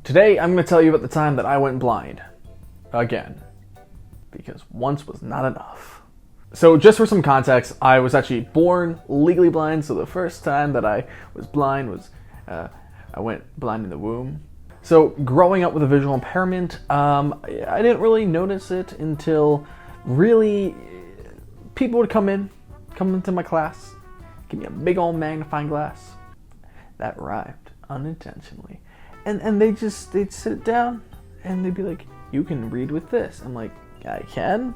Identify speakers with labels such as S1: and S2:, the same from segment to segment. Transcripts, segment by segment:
S1: Today, I'm going to tell you about the time that I went blind. Again. Because once was not enough. So just for some context, I was actually born legally blind, so the first time that I was blind was, I went blind in the womb. So growing up with a visual impairment, I didn't really notice it until really people would come into my class, give me a big old magnifying glass. That rhymed unintentionally. And they'd sit down and they'd be like, "You can read with this." I'm like, "I can?"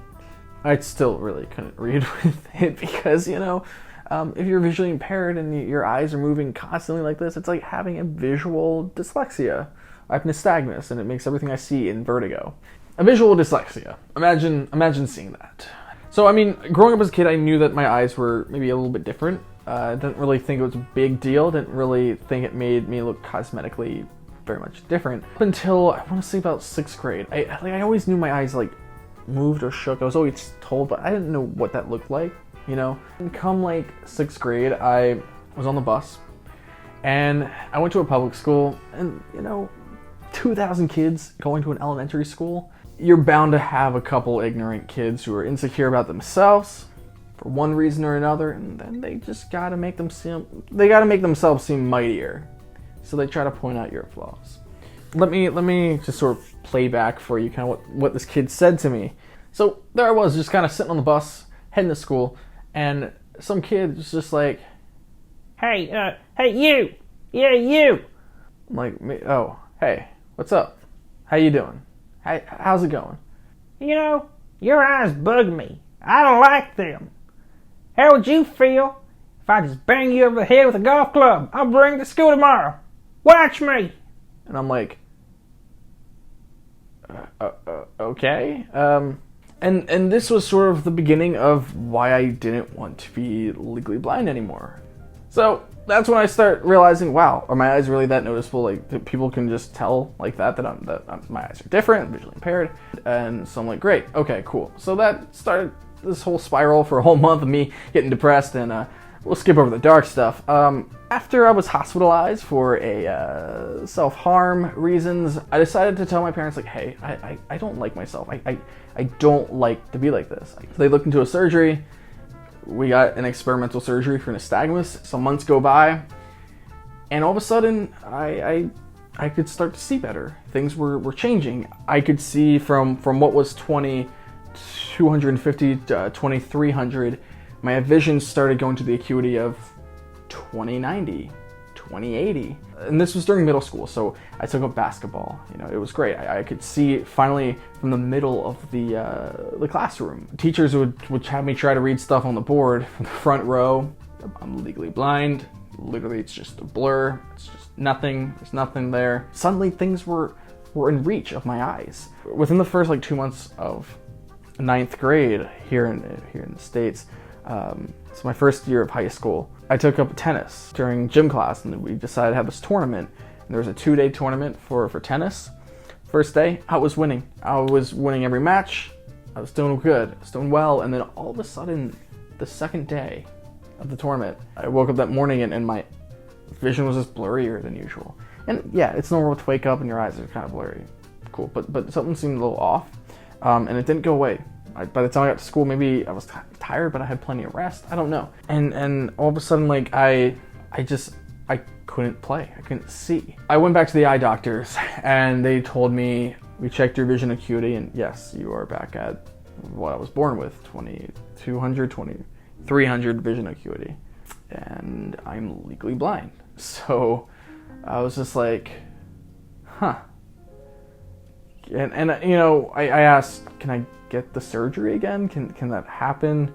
S1: I still really couldn't read with it because, if you're visually impaired and your eyes are moving constantly like this, it's like having a visual dyslexia. I have nystagmus and it makes everything I see in vertigo. A visual dyslexia. Imagine seeing that. So, growing up as a kid, I knew that my eyes were maybe a little bit different. I didn't really think it was a big deal. Didn't really think it made me look cosmetically very much different. Up until, I want to say about 6th grade. I always knew my eyes moved or shook. I was always told, but I didn't know what that looked like, And come 6th grade, I was on the bus and I went to a public school and, 2,000 kids going to an elementary school. You're bound to have a couple ignorant kids who are insecure about themselves for one reason or another, and then they just gotta make themselves seem mightier. So they try to point out your flaws. Let me just sort of play back for you kind of what this kid said to me. So there I was, just kind of sitting on the bus, heading to school, and some kid was just like, hey you! Yeah, you! I'm like, "Oh, hey, what's up? How you doing? How's it going?"
S2: Your eyes bug me. I don't like them. How would you feel if I just bang you over the head with a golf club? I'll bring it to school tomorrow. Watch me.
S1: And I'm like, okay. And this was sort of the beginning of why I didn't want to be legally blind anymore. So that's when I start realizing, wow, are my eyes really that noticeable? That people can just tell that my eyes are different, I'm visually impaired. And so I'm like, great, okay, cool. So that started this whole spiral for a whole month of me getting depressed, and we'll skip over the dark stuff. After I was hospitalized for a self-harm reasons, I decided to tell my parents, hey, I don't like myself. I don't like to be like this. They looked into a surgery. We got an experimental surgery for nystagmus. Some months go by, and all of a sudden, I could start to see better. Things were changing. I could see from what was 250 to 2300. My vision started going to the acuity of 2090, 2080. And this was during middle school, so I took up basketball. It was great. I could see finally from the middle of the classroom. Teachers would have me try to read stuff on the board from the front row. I'm legally blind. Literally, it's just a blur. It's just nothing. There's nothing there. Suddenly, things were in reach of my eyes. Within the first 2 months of 9th grade here in the States, it's my first year of high school. I took up tennis during gym class, and we decided to have this tournament. And there was a 2-day tournament for tennis. First day, I was winning. I was winning every match. I was doing good. I was doing well. And then all of a sudden, the second day of the tournament, I woke up that morning and my vision was just blurrier than usual. And yeah, it's normal to wake up and your eyes are kind of blurry. Cool, but something seemed a little off, and it didn't go away. By the time I got to school, maybe I was tired, but I had plenty of rest. I don't know. And all of a sudden, I couldn't play. I couldn't see. I went back to the eye doctors, and they told me, we checked your vision acuity, and yes, you are back at what I was born with, 2200, 2300 vision acuity. And I'm legally blind. So I was just like, huh. And I asked, can I get the surgery again? Can that happen?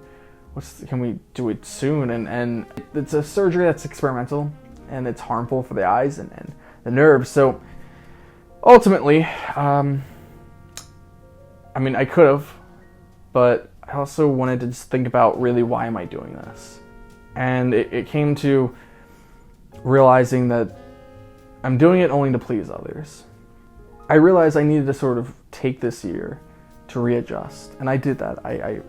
S1: Can we do it soon? And it's a surgery that's experimental, and it's harmful for the eyes and the nerves. So ultimately, I could have, but I also wanted to just think about really why am I doing this? And it came to realizing that I'm doing it only to please others. I realized I needed to sort of take this year to readjust, and I did that. I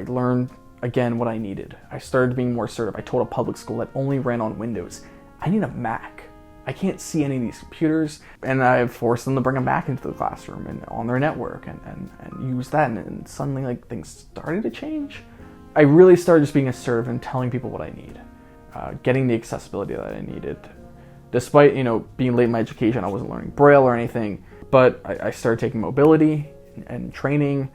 S1: learned again what I needed. I started being more assertive. I told a public school that only ran on Windows, I need a Mac. I can't see any of these computers, and I forced them to bring them back into the classroom and on their network and use that, and suddenly like things started to change. I really started just being assertive and telling people what I need, getting the accessibility that I needed. Despite, being late in my education, I wasn't learning Braille or anything, but I started taking mobility and training,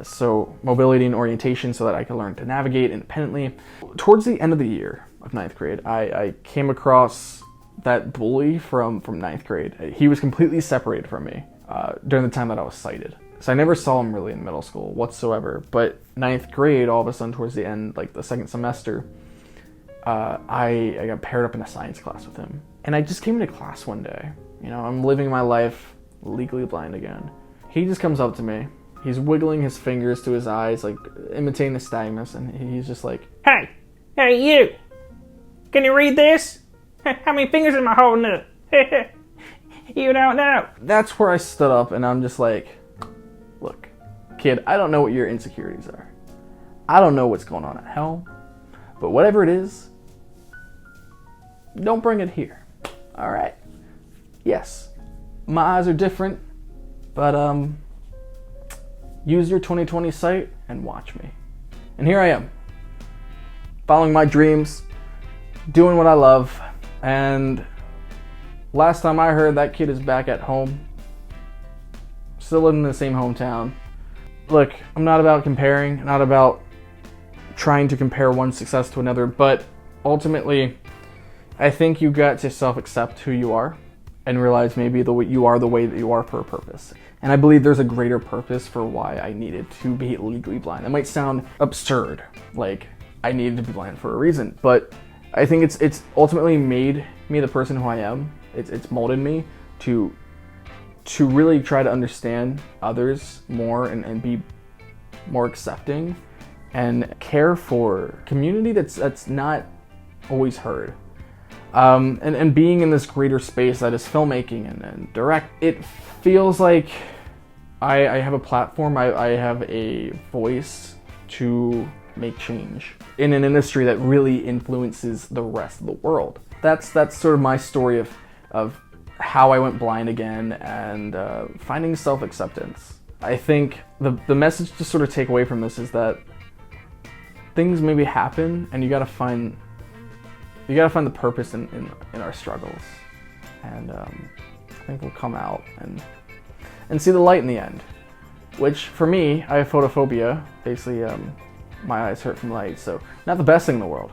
S1: so mobility and orientation so that I could learn to navigate independently. Towards the end of the year of 9th grade, I came across that bully from 9th grade. He was completely separated from me during the time that I was sighted. So I never saw him really in middle school whatsoever, but 9th grade, all of a sudden towards the end, like the second semester, I got paired up in a science class with him. And I just came into class one day, I'm living my life legally blind again. He just comes up to me, he's wiggling his fingers to his eyes, like imitating nystagmus, and he's just like,
S2: Hey you, can you read this? How many fingers am I holding up? You don't know.
S1: That's where I stood up and I'm just like, look, kid, I don't know what your insecurities are. I don't know what's going on at home, but whatever it is, don't bring it here. All right? Yes, my eyes are different, but use your 20/20 sight and watch me. And here I am, following my dreams, doing what I love. And last time I heard, that kid is back at home, still living in the same hometown. Look, I'm not about comparing, not about trying to compare one success to another, but ultimately, I think you got to self-accept who you are and realize maybe you are the way that you are for a purpose. And I believe there's a greater purpose for why I needed to be legally blind. That might sound absurd, like I needed to be blind for a reason, but I think it's ultimately made me the person who I am. It's molded me to really try to understand others more and be more accepting and care for community that's not always heard. And being in this greater space that is filmmaking and direct, it feels like I have a platform, I have a voice to make change in an industry that really influences the rest of the world. That's sort of my story of how I went blind again and finding self-acceptance. I think the message to sort of take away from this is that things maybe happen and you gotta find the purpose in our struggles, and I think we'll come out and see the light in the end. Which for me, I have photophobia. Basically, my eyes hurt from light, so not the best thing in the world.